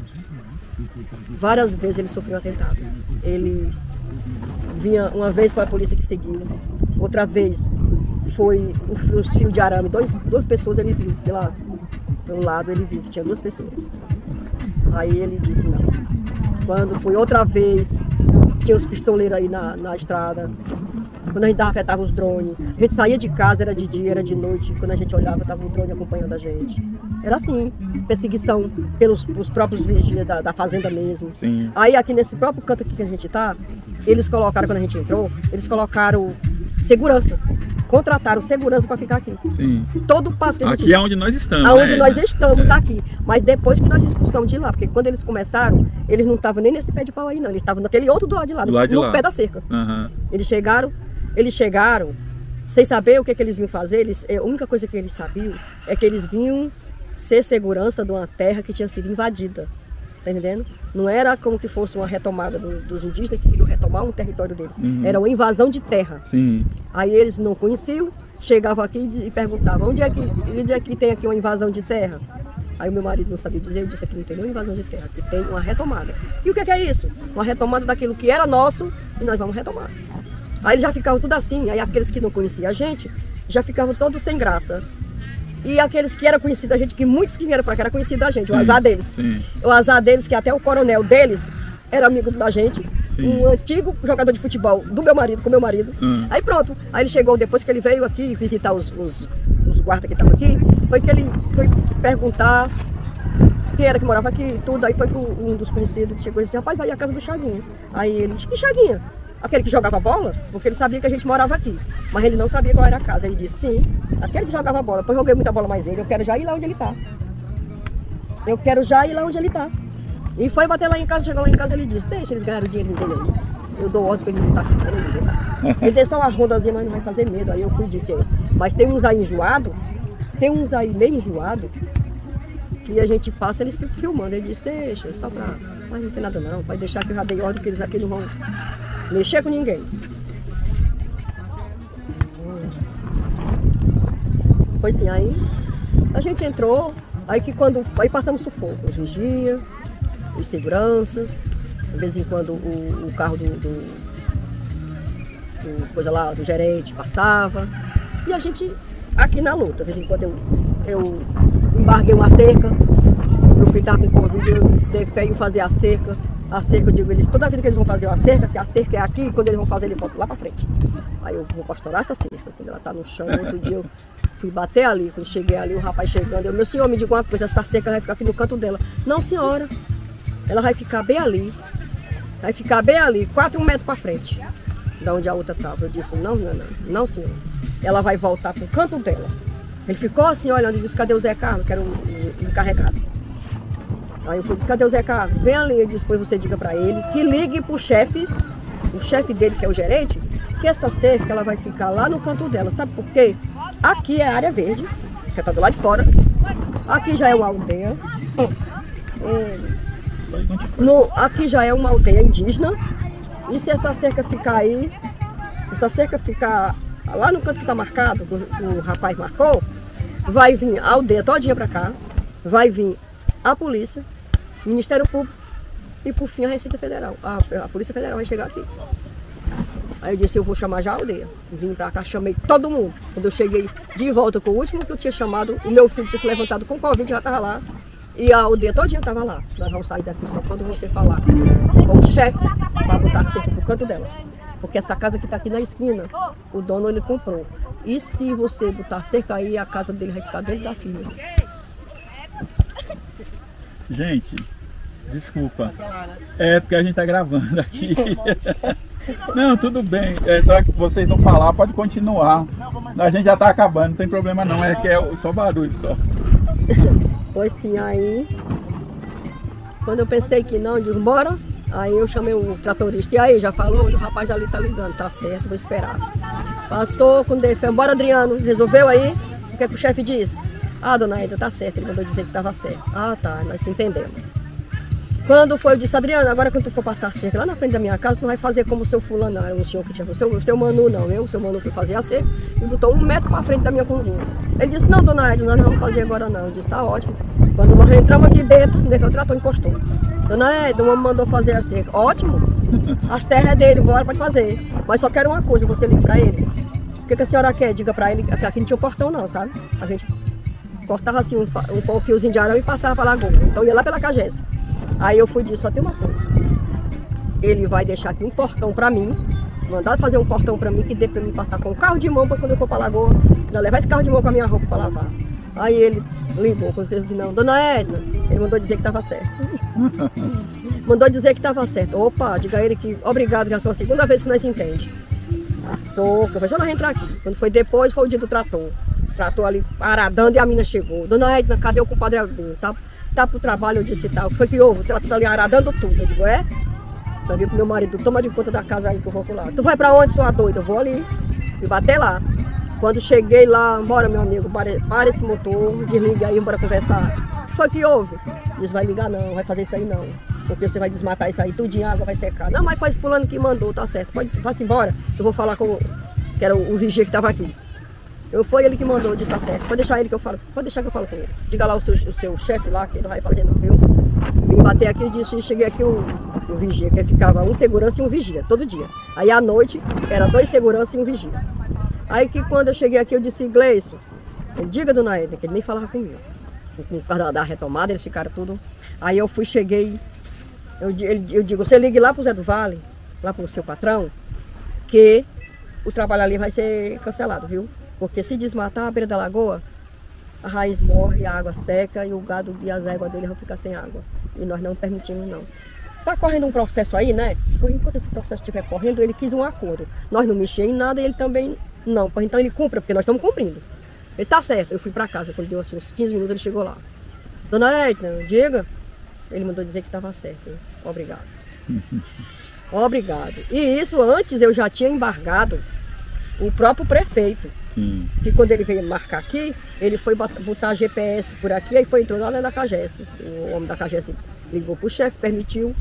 Várias vezes ele sofreu atentado. Ele vinha, uma vez foi a polícia que seguiu, outra vez foi os fios de arame. Duas pessoas ele viu, pelo lado ele viu que tinha 2 pessoas. Aí ele disse não. Quando foi outra vez, tinha os pistoleiros aí na estrada. Quando a gente afetava os drones, a gente saía de casa, era de dia, era de noite. Quando a gente olhava, estava o drone acompanhando a gente. Era assim, perseguição pelos próprios vigias da fazenda mesmo. Sim. Aí aqui nesse próprio canto aqui que a gente está, eles colocaram, quando a gente entrou, eles colocaram segurança. Contrataram segurança para ficar aqui. Sim. Todo passo que a gente... Aqui é onde nós estamos, Aonde nós estamos aqui. Mas depois que nós expulsamos de lá, porque quando eles começaram, eles não estavam nem nesse pé de pau aí não, eles estavam naquele outro do lado de lá, no pé da cerca. Eles chegaram sem saber o que eles vinham fazer, a única coisa que eles sabiam é que eles vinham ser segurança de uma terra que tinha sido invadida. Tá entendendo? Não era como que fosse uma retomada dos indígenas que queriam retomar um território deles. Era uma invasão de terra. Sim. Aí eles não conheciam, chegavam aqui e perguntavam, onde é que tem aqui uma invasão de terra? Aí o meu marido não sabia dizer, eu disse aqui não tem nenhuma invasão de terra, aqui tem uma retomada. E o que é isso? Uma retomada daquilo que era nosso e nós vamos retomar. Aí eles já ficavam tudo assim, aí aqueles que não conheciam a gente, já ficavam todos sem graça. E aqueles que eram conhecidos da gente, que muitos que vieram para cá eram conhecidos da gente, o azar deles. Sim. O azar deles, que até o coronel deles era amigo da gente, Sim. Um antigo jogador de futebol do meu marido, com meu marido. Aí pronto, aí ele chegou, depois que ele veio aqui visitar os guardas que estavam aqui, foi que ele foi perguntar quem era que morava aqui, tudo. Aí foi um dos conhecidos que chegou e disse, rapaz, aí é a casa do Chaguinha. Aí ele disse, que Chaguinha? Aquele que jogava bola, porque ele sabia que a gente morava aqui, mas ele não sabia qual era a casa. Ele disse, sim, aquele que jogava bola. Depois joguei muita bola mais ele, eu quero já ir lá onde ele está. Eu quero já ir lá onde ele está. E foi bater lá em casa, chegou lá em casa, ele disse, deixa eles ganharem o dinheiro dele aí. Eu dou ordem para ele não estar aqui. Ele tem só uma rondazinha, mas não vai fazer medo. Aí eu fui e disse, mas tem uns aí enjoados, tem uns aí meio enjoados, que a gente passa, eles ficam filmando. Ele disse, deixa, só pra... Mas não tem nada não, vai deixar que eu já dei ordem que eles aqui não vão mexer com ninguém. Foi assim, aí a gente entrou, aí passamos sufoco, os vigia, os seguranças, de vez em quando o carro coisa lá, do gerente passava, e a gente aqui na luta, de vez em quando eu embarguei uma cerca, meu filho estava com Covid, eu dei fé em fazer a cerca, eu digo, toda vida que eles vão fazer uma cerca, se a cerca é aqui, quando eles vão fazer, ele volta lá pra frente. Aí eu vou pastorar essa cerca, quando ela tá no chão, outro dia eu fui bater ali, quando cheguei ali, o rapaz chegando, meu senhor, me diga uma coisa, essa cerca vai ficar aqui no canto dela. Não, senhora, ela vai ficar bem ali, 4 metros pra frente, da onde a outra estava. Eu disse, não, senhor, ela vai voltar pro canto dela. Ele ficou assim, olhando, e disse, cadê o Zé Carlos, que era o encarregado? Aí eu fui, disse, cadê o Zé Carlos? Vem ali, eu disse, depois você diga pra ele, que ligue pro chefe, o chefe dele, que é o gerente, que essa cerca ela vai ficar lá no canto dela. Sabe por quê? Aqui é a área verde, que tá do lado de fora. Aqui já é uma aldeia. Aqui já é uma aldeia indígena. E se essa cerca ficar aí, essa cerca ficar lá no canto que tá marcado, que o rapaz marcou, vai vir a aldeia todinha pra cá, vai vir a polícia, Ministério Público e por fim a Receita Federal. A Polícia Federal vai chegar aqui. Aí eu disse, eu vou chamar já a aldeia. Vim pra cá, chamei todo mundo. Quando eu cheguei de volta com o último que eu tinha chamado, o meu filho tinha se levantado com Covid, já estava lá. E a aldeia todinha estava lá. Nós vamos sair daqui só quando você falar com o chefe para botar cerca no canto dela. Porque essa casa que está aqui na esquina, o dono ele comprou. E se você botar cerca aí, a casa dele vai ficar dentro da firma. Gente, desculpa. É porque a gente tá gravando aqui. Não, tudo bem. É só que vocês não falar, pode continuar. A gente já tá acabando, não tem problema não. É que é só barulho só. Pois sim, aí quando eu pensei que não, eu disse, bora. Aí eu chamei o tratorista. E aí, já falou? O rapaz ali tá ligando, tá certo, vou esperar. Passou, quando ele foi, bora Adriano, resolveu aí? O que o chefe disse? Ah, dona Eda, tá certo, ele mandou dizer que estava certo. Ah, tá, nós se entendemos. Quando foi, eu disse, Adriana, agora quando tu for passar a cerca lá na frente da minha casa, tu não vai fazer como o seu fulano, não, era um senhor que tinha, o seu Manu não, o seu Manu foi fazer a cerca e botou 1 metro para frente da minha cozinha. Ele disse, não, dona Eda, nós não vamos fazer agora não. Eu disse, tá ótimo. Quando nós entramos aqui dentro, o trator encostou. Dona Eda, o homem mandou fazer a cerca. Ótimo, as terras é dele, bora, pode fazer. Mas só quero uma coisa, você liga pra ele. O que a senhora quer? Diga pra ele, que aqui não tinha um portão não, sabe? A gente cortava assim um fiozinho de arame e passava pra lagoa. Então ia lá pela Cagesse. Aí eu fui e disse, só tem uma coisa. Ele vai deixar aqui um portão pra mim, mandar fazer um portão pra mim, que dê pra mim passar com um carro de mão pra quando eu for pra lagoa, ainda levar esse carro de mão com a minha roupa pra lavar. Aí ele ligou, quando eu disse, não, dona Edna, ele mandou dizer que estava certo. Mandou dizer que estava certo. Opa, diga a ele que obrigado, que é a segunda vez que nós se entende. Passou, que eu falei, nós entrar aqui. Quando foi depois, foi o dia do trator. Trator ali aradando e a mina chegou. Dona Edna, cadê o compadre Albinho? Tá pro trabalho, eu disse tal. Foi que houve? O trator ali aradando tudo. Eu digo, é? Eu digo pro meu marido, toma de conta da casa aí que eu vou lá. Tu vai pra onde, sua doida? Eu vou ali e bater lá. Quando cheguei lá, bora meu amigo, para esse motor, desliga aí, bora conversar. O que foi que houve? Diz, vai ligar não, vai fazer isso aí não. Porque você vai desmatar isso aí, tudinho, a água vai secar. Não, mas faz fulano que mandou, tá certo. Pode embora, eu vou falar com que era o vigia que estava aqui. Foi ele que mandou, disse, tá certo. Pode deixar ele que eu falo, pode deixar que eu falo com ele. Diga lá o seu chefe lá, que ele não vai fazer não, viu? Vim bater aqui e disse, cheguei aqui o vigia, que ficava um segurança e um vigia, todo dia. Aí à noite, era 2 seguranças e um vigia. Aí que quando eu cheguei aqui, eu disse, Gleison, diga dona Edna, que ele nem falava comigo. Por causa da retomada, eles ficaram tudo. Aí eu cheguei, eu digo, você ligue lá pro Zé do Vale, lá pro seu patrão, que o trabalho ali vai ser cancelado, viu? Porque se desmatar a beira da lagoa, a raiz morre, a água seca e o gado e as éguas dele vão ficar sem água. E nós não permitimos não. Tá correndo um processo aí, né? Enquanto esse processo estiver correndo, ele quis um acordo. Nós não mexemos em nada e ele também não. Então ele cumpra, porque nós estamos cumprindo. Ele tá certo. Eu fui pra casa, quando deu assim, uns 15 minutos, ele chegou lá. Dona Edna, diga. Ele mandou dizer que estava certo. Obrigado. Obrigado. E isso antes eu já tinha embargado o próprio prefeito. Sim. Que quando ele veio marcar aqui, ele foi botar GPS por aqui, aí foi entrou lá na Cagesse. O homem da Cagesse ligou pro chefe, permitiu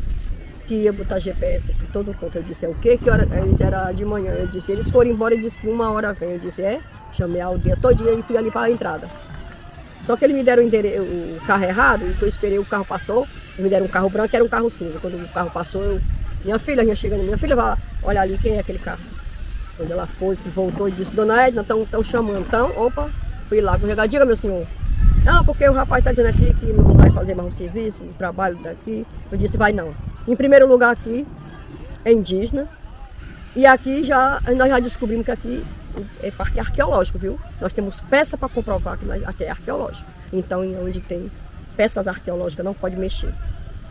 que ia botar GPS por todo canto. Eu disse, é o quê? Que hora? Eles era de manhã. Eu disse, eles foram embora e disse que 1 hora vem. Eu disse, chamei a aldeia todinha e fui ali para a entrada. Só que eles me deram o carro errado, e eu esperei, o carro passou, eles me deram um carro branco, era um carro cinza. Quando o carro passou, minha filha vinha chegando, minha filha vai olhar ali quem é aquele carro. Quando ela foi, voltou e disse, dona Edna, estão chamando. Então, opa, fui lá, vou jogar, diga meu senhor. Não, porque o rapaz está dizendo aqui que não vai fazer mais um serviço, o trabalho daqui. Eu disse, vai não. Em primeiro lugar aqui é indígena. E aqui nós já descobrimos que aqui é parque arqueológico, viu? Nós temos peça para comprovar que aqui é arqueológico. Então, onde tem peças arqueológicas, não pode mexer.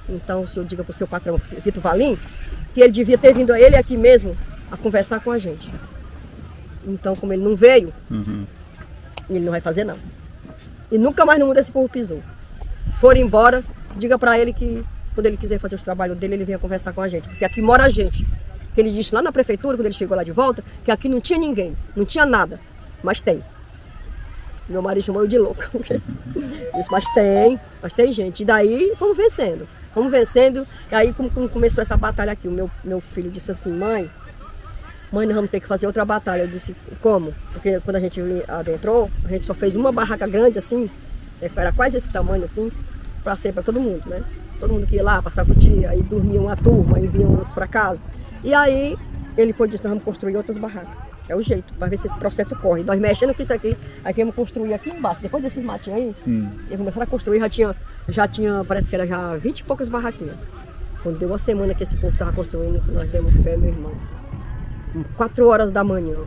Então, o senhor diga para o seu patrão, Vitor Valim, que ele devia ter vindo ele aqui mesmo a conversar com a gente. Então, como ele não veio, ele não vai fazer não. E nunca mais no mundo esse povo pisou. Foram embora, diga para ele que quando ele quiser fazer os trabalhos dele, ele venha conversar com a gente, porque aqui mora a gente. Que ele disse lá na prefeitura, quando ele chegou lá de volta, que aqui não tinha ninguém, não tinha nada, mas tem. Meu marido chamou eu de louco. Disse, mas tem gente. E daí fomos vencendo. E aí como começou essa batalha aqui, o meu filho disse assim, mãe, nós vamos ter que fazer outra batalha. Eu disse, como? Porque quando a gente adentrou, a gente só fez uma barraca grande assim, era quase esse tamanho assim, para ser para todo mundo, né? Todo mundo que ia lá, passava o dia, aí dormia uma turma, aí vinham outros para casa. E aí ele foi disse, nós vamos construir outras barracas. É o jeito, para ver se esse processo corre. Nós mexendo com isso aqui, aí vamos construir aqui embaixo. Depois desses matinhos aí, eles começaram a construir, já tinha, parece que era já 20 e poucas barraquinhas. Quando deu uma semana que esse povo estava construindo, nós demos fé, meu irmão. 4 horas da manhã,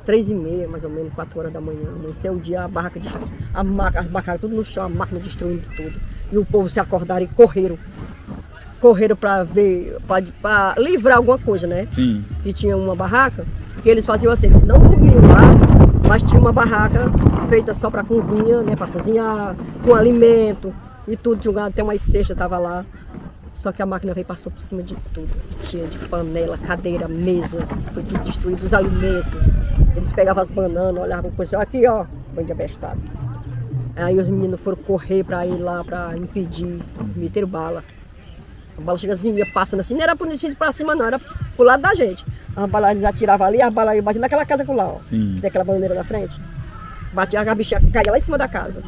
3h30, mais ou menos, 4 horas da manhã. Amanheceu o dia, a barraca, as barracas tudo no chão, a máquina destruindo tudo. E o povo se acordaram e correram para ver, para livrar alguma coisa, né? Sim. Que tinha uma barraca, que eles faziam assim, eles não dormiam lá, mas tinha uma barraca feita só para cozinha, né? Para cozinhar, com alimento e tudo, jogado, até umas cestas tava lá. Só que a máquina veio e passou por cima de tudo, que tinha de panela, cadeira, mesa, foi tudo destruído, os alimentos. Eles pegavam as bananas, olhavam para o pessoal, aqui ó, foi de abestado. Aí os meninos foram correr para ir lá, para impedir, meteram bala. A bala chega assim, ia passando assim, não era para cima não, era pro lado da gente. A bala eles atiravam ali, a bala ia batendo naquela casa com lá, ó. Tem aquela bandeira na frente. Batia, a bichinha caía lá em cima da casa.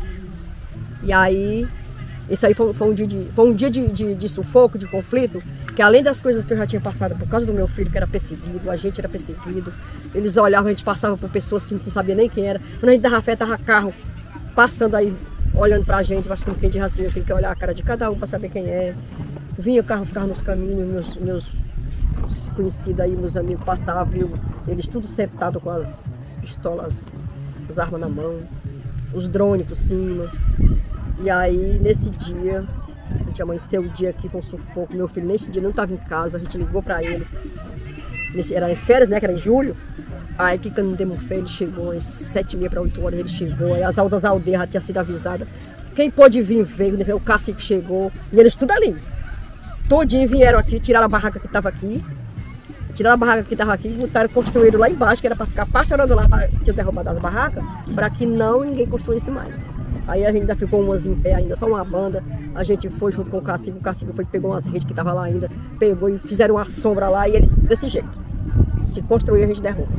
E aí, isso aí foi um dia de sufoco, de conflito, que além das coisas que eu já tinha passado por causa do meu filho, que era perseguido, a gente era perseguido, eles olhavam, a gente passava por pessoas que não sabia nem quem era. Quando a gente dava fé, tava carro passando aí, olhando pra gente, mas como quem diz assim, eu tenho que olhar a cara de cada um para saber quem é. Vinha o carro, ficava nos caminhos, meus conhecidos aí, meus amigos passavam, viu? Eles tudo sentados com as pistolas, as armas na mão, os drones por cima. E aí, nesse dia, a gente amanheceu o dia aqui, foi um sufoco. Meu filho nesse dia não estava em casa, a gente ligou para ele. Era em férias, né, que era em julho. Aí que quando demos fé, ele chegou às 7h30 para 8 horas, ele chegou. Aí as outras aldeias já tinham sido avisadas. Quem pôde vir veio, né? O cacique chegou. E eles tudo ali. Todinho vieram aqui, tiraram a barraca que estava aqui. Botaram, construíram lá embaixo, que era para ficar pastorando lá, tinha derrubado as barracas, para que ninguém construísse mais. Aí a gente ainda ficou umas em pé, ainda só uma banda. A gente foi junto com o cacique foi, pegou umas redes que estavam lá ainda, pegou e fizeram uma sombra lá, e eles, desse jeito. Se construir, a gente derruba.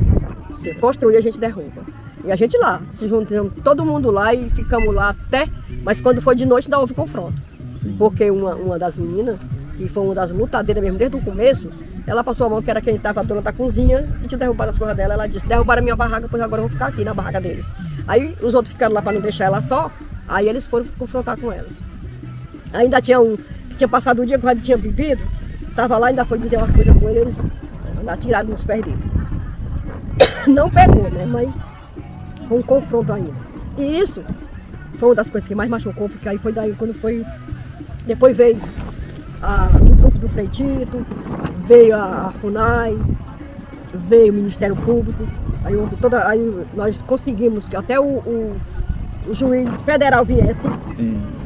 Se construir, a gente derruba. E a gente lá, se juntamos todo mundo lá e ficamos lá até, mas quando foi de noite ainda houve confronto. Sim. Porque uma das meninas, que foi uma das lutadeiras mesmo desde o começo, ela passou a mão, que era quem estava a dona da cozinha, e tinha derrubado as coisas dela. Ela disse, derrubaram a minha barraca, pois agora eu vou ficar aqui na barraca deles. Aí os outros ficaram lá para não deixar ela só, aí eles foram confrontar com elas. Ainda tinha que tinha passado o dia que ele tinha bebido, estava lá, ainda foi dizer uma coisa com ele, eles atiraram nos pés dele. Não pegou, né, mas foi um confronto ainda. E isso foi uma das coisas que mais machucou, porque aí foi daí quando foi... Depois veio o grupo do Frei Tito, veio a FUNAI, veio o Ministério Público, aí nós conseguimos que até o juiz federal viesse,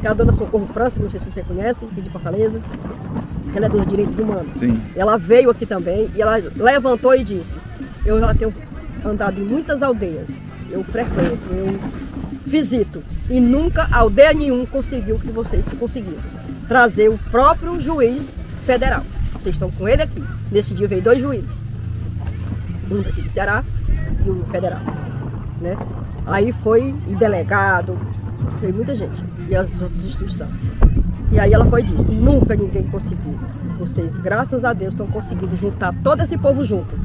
que é a dona Socorro França, não sei se você conhece, aqui de Fortaleza, que ela é dos direitos humanos. Sim. Ela veio aqui também e ela levantou e disse, eu já tenho andado em muitas aldeias, eu frequento, eu visito, e nunca aldeia nenhuma conseguiu o que vocês conseguiram. Trazer o próprio juiz federal. Vocês estão com ele aqui. Nesse dia veio 2 juízes. Um daqui de Ceará e um federal. Né? Aí foi o delegado, veio muita gente. E as outras instituições. E aí ela foi e disse, nunca ninguém conseguiu. Vocês, graças a Deus, estão conseguindo juntar todo esse povo junto.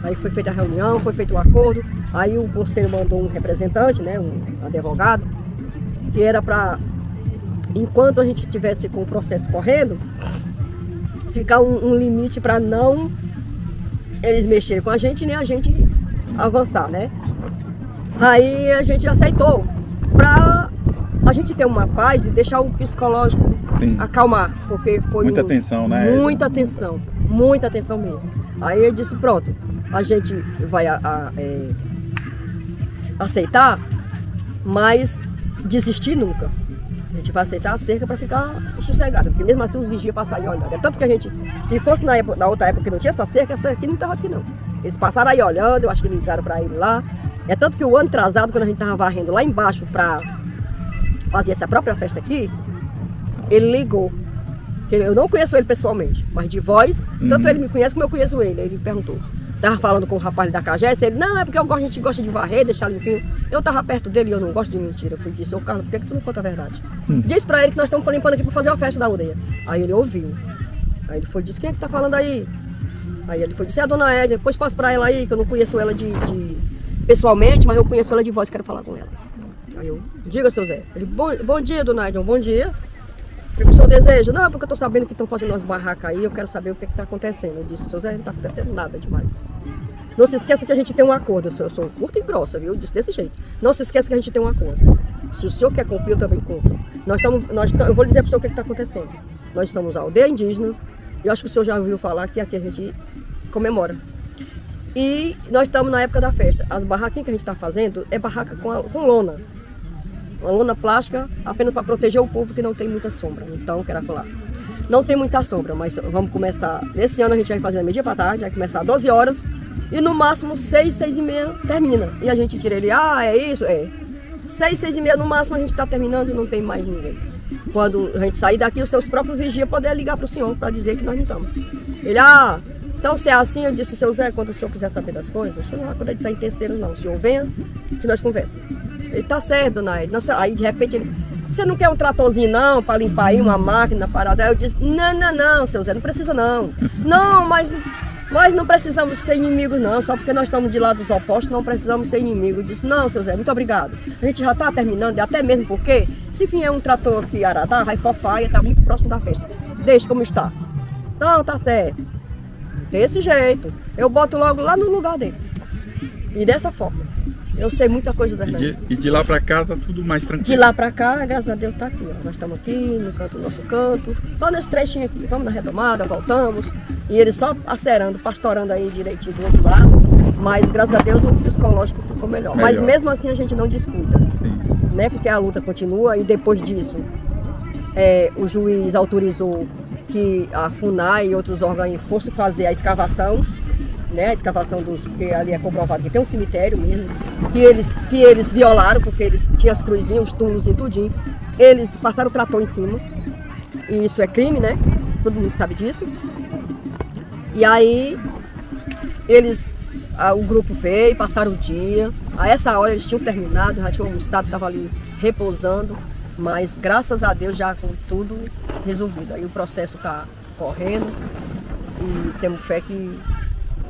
Aí foi feita a reunião, foi feito o acordo. Aí o conselho mandou um representante, né, um advogado, que era para... Enquanto a gente estivesse com o processo correndo, ficar um limite para não eles mexerem com a gente, nem a gente avançar, né? Aí a gente aceitou para a gente ter uma paz e deixar o psicológico acalmar, porque foi muita tensão, né? Muita tensão mesmo. Aí ele disse, pronto, a gente vai aceitar, mas desistir nunca. gente vai aceitar a cerca para ficar sossegado, porque mesmo assim os vigias passam aí olhando. É tanto que a gente, se fosse na outra época que não tinha essa aqui não estava aqui não. Eles passaram aí olhando, eu acho que ligaram para ele lá. É tanto que o ano atrasado, quando a gente estava varrendo lá embaixo para fazer essa própria festa aqui, ele ligou. Eu não conheço ele pessoalmente, mas de voz, tanto ele me conhece como eu conheço ele. Ele perguntou. Tava falando com o rapaz da Cagés, ele, não, é porque a gente gosta de varrer, deixar limpinho. Eu tava perto dele e eu não gosto de mentira. Eu fui disse, ô Carlos, por que tu não conta a verdade? Diz pra ele que nós estamos limpando aqui pra fazer uma festa da aldeia. Aí ele ouviu. Aí ele foi e disse, quem é que tá falando aí? Aí ele foi e disse, é a dona Edna, depois passa pra ela aí, que eu não conheço ela pessoalmente, mas eu conheço ela de voz, quero falar com ela. Aí eu, diga, seu Zé. Ele, bom dia, dona Edna, bom dia. O que o senhor deseja? Não, porque eu tô sabendo que estão fazendo umas barracas aí, eu quero saber o que está acontecendo. Eu disse, seu Zé, não está acontecendo nada demais. Não se esqueça que a gente tem um acordo. Eu sou curta e grossa, viu? Eu disse desse jeito. Não se esqueça que a gente tem um acordo. Se o senhor quer cumprir, eu também cumpro. Eu vou dizer para o senhor o que está acontecendo. Nós somos a aldeia indígena, e eu acho que o senhor já ouviu falar que aqui a gente comemora. E nós estamos na época da festa. As barraquinhas que a gente está fazendo é barraca com lona. Uma lona plástica apenas para proteger o povo que não tem muita sombra. Então, quero falar, não tem muita sombra, mas vamos começar. Nesse ano a gente vai fazer meio-dia para tarde, vai começar às 12 horas e no máximo 6, 6 e meia termina. E a gente tira ele, é isso? É. 6, 6 e meia no máximo a gente está terminando e não tem mais ninguém. Quando a gente sair daqui, os seus próprios vigias poderem ligar para o senhor para dizer que nós não estamos. Ele, então se é assim, eu disse, seu Zé, quando o senhor quiser saber das coisas, o senhor não vai quando ele está em terceiro não, o senhor venha que nós conversamos. Ele, tá certo, dona Edna. Aí de repente ele, você não quer um tratorzinho não, para limpar aí uma máquina parada? Aí eu disse, não, seu Zé, não precisa não. Não, mas não precisamos ser inimigos não, só porque nós estamos de lados opostos, não precisamos ser inimigos. Eu disse, não, seu Zé, muito obrigado. A gente já está terminando, e até mesmo porque, se vier um trator aqui aradar, vai fofar e está muito próximo da festa. Deixa como está. Não, tá certo. Desse jeito. Eu boto logo lá no lugar deles. E dessa forma. Eu sei muita coisa das leis. E de lá pra cá tá tudo mais tranquilo? De lá pra cá, graças a Deus, tá aqui. Ó. Nós estamos aqui no nosso canto. Só nesse trechinho aqui. Vamos na retomada, voltamos. E eles só acerando, pastorando aí direitinho do outro lado. Mas graças a Deus o psicológico ficou melhor. Mas mesmo assim a gente não discuta. Né? Porque a luta continua e depois disso o juiz autorizou que a FUNAI e outros órgãos fossem fazer a escavação. Né, a escavação porque ali é comprovado que tem um cemitério mesmo, que eles violaram, porque eles tinham as cruzinhas, os túmulos e tudinho. Eles passaram o trator em cima, e isso é crime, né? Todo mundo sabe disso. E aí, o grupo veio, passaram o dia. A essa hora eles tinham terminado, já tinham almoçado, estavam ali repousando, mas graças a Deus já com tudo resolvido. Aí o processo está correndo e temos fé que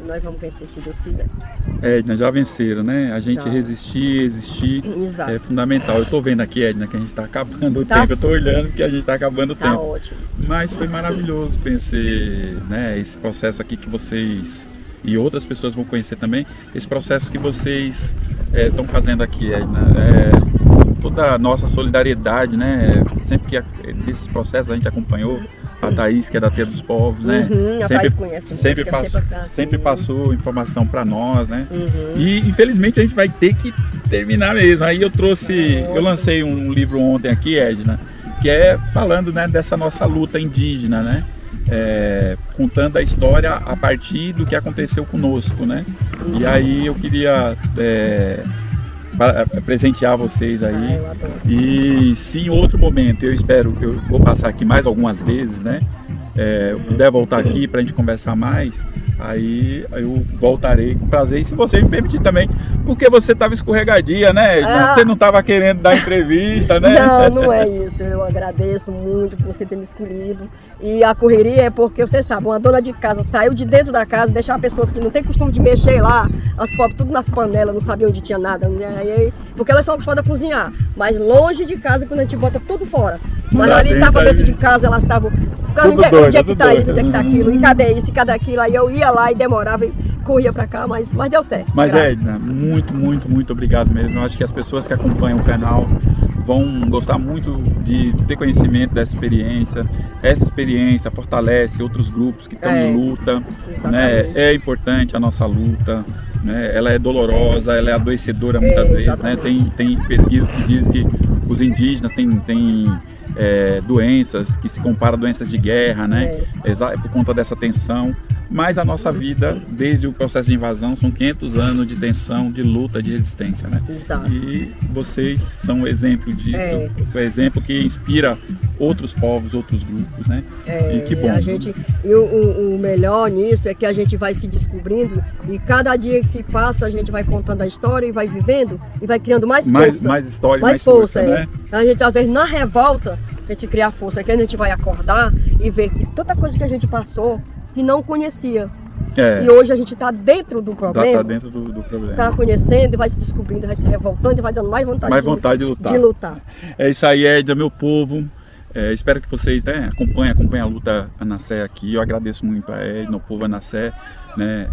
nós vamos vencer se Deus quiser. Edna, já venceram, né? A gente resistir Exato. É fundamental. Eu estou vendo aqui, Edna, que a gente está acabando o tempo. Eu estou olhando que a gente está acabando o tempo. Tá ótimo. Mas foi maravilhoso conhecer, né, esse processo aqui que vocês e outras pessoas vão conhecer também. Esse processo que vocês estão fazendo aqui, Edna. Toda a nossa solidariedade, né? Sempre que nesses processos a gente acompanhou. A Thaís, que é da Terra dos Povos, né? A Thaís conhece sempre passou informação para nós, né? E infelizmente a gente vai ter que terminar mesmo. Aí eu lancei um livro ontem aqui, Edna, que é falando, né, dessa nossa luta indígena, né? Contando a história a partir do que aconteceu conosco, né? E aí eu queria presentear vocês aí. E se em outro momento eu vou passar aqui mais algumas vezes, né? Puder voltar aqui para a gente conversar mais, aí eu voltarei com prazer. E se você me permitir também, porque você estava escorregadia, né? Você não estava querendo dar entrevista, né? Não é isso. Eu agradeço muito por você ter me escolhido. E a correria é porque, você sabe, uma dona de casa saiu de dentro da casa, deixar pessoas que não têm costume de mexer lá, as pobres tudo nas panelas, não sabiam onde tinha nada, né? Porque elas são acostumadas a cozinhar, mas longe de casa, quando a gente bota tudo fora. Mas ali estava dentro de casa, elas estavam... Onde é que está isso, onde é que está aquilo, e cadê isso, e cadê aquilo? Aí eu ia lá e demorava e corria para cá, mas deu certo. Mas Edna, muito obrigado mesmo. Eu acho que as pessoas que acompanham o canal vão gostar muito de ter conhecimento dessa experiência. Essa experiência fortalece outros grupos que estão em luta, né? É importante a nossa luta, né? Ela é dolorosa, ela é adoecedora muitas vezes, né? Tem pesquisas que dizem que os indígenas têm doenças, que se compara a doenças de guerra, né? Por conta dessa tensão. Mas a nossa vida, desde o processo de invasão, são 500 anos de tensão, de luta, de resistência, né? Exato. E vocês são um exemplo disso, um exemplo que inspira outros povos, outros grupos, né? E que bom. O melhor nisso é que a gente vai se descobrindo e cada dia que passa a gente vai contando a história e vai vivendo e vai criando mais força. Mais história, mais força, né? A gente, às vezes, na revolta, a gente cria força, que a gente vai acordar e ver que tanta coisa que a gente passou que não conhecia. E hoje a gente está dentro do problema. Está dentro do problema. Está conhecendo e vai se descobrindo, vai se revoltando e vai dando mais vontade, de lutar. É isso aí, Edna, meu povo. Espero que vocês, né, acompanhem a luta Anassé aqui. Eu agradeço muito a Edna, o povo Anassé, né,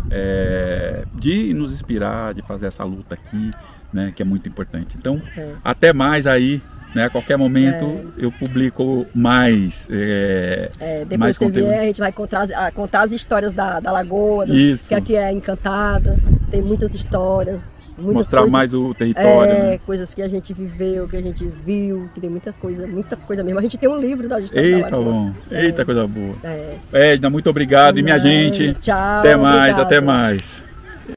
de nos inspirar, de fazer essa luta aqui, né, que é muito importante. Então, até mais aí. Né, a qualquer momento eu publico mais. Depois mais que você conteúdo. vier, a gente vai contar as histórias da Lagoa, que aqui é encantada, tem muitas histórias. Mostrar coisas, mais o território. Né? Coisas que a gente viveu, que a gente viu, que tem muita coisa mesmo. A gente tem um livro das histórias da Lagoa. Bom. Eita, coisa boa. Edna, muito obrigado. E minha gente, tchau. até mais.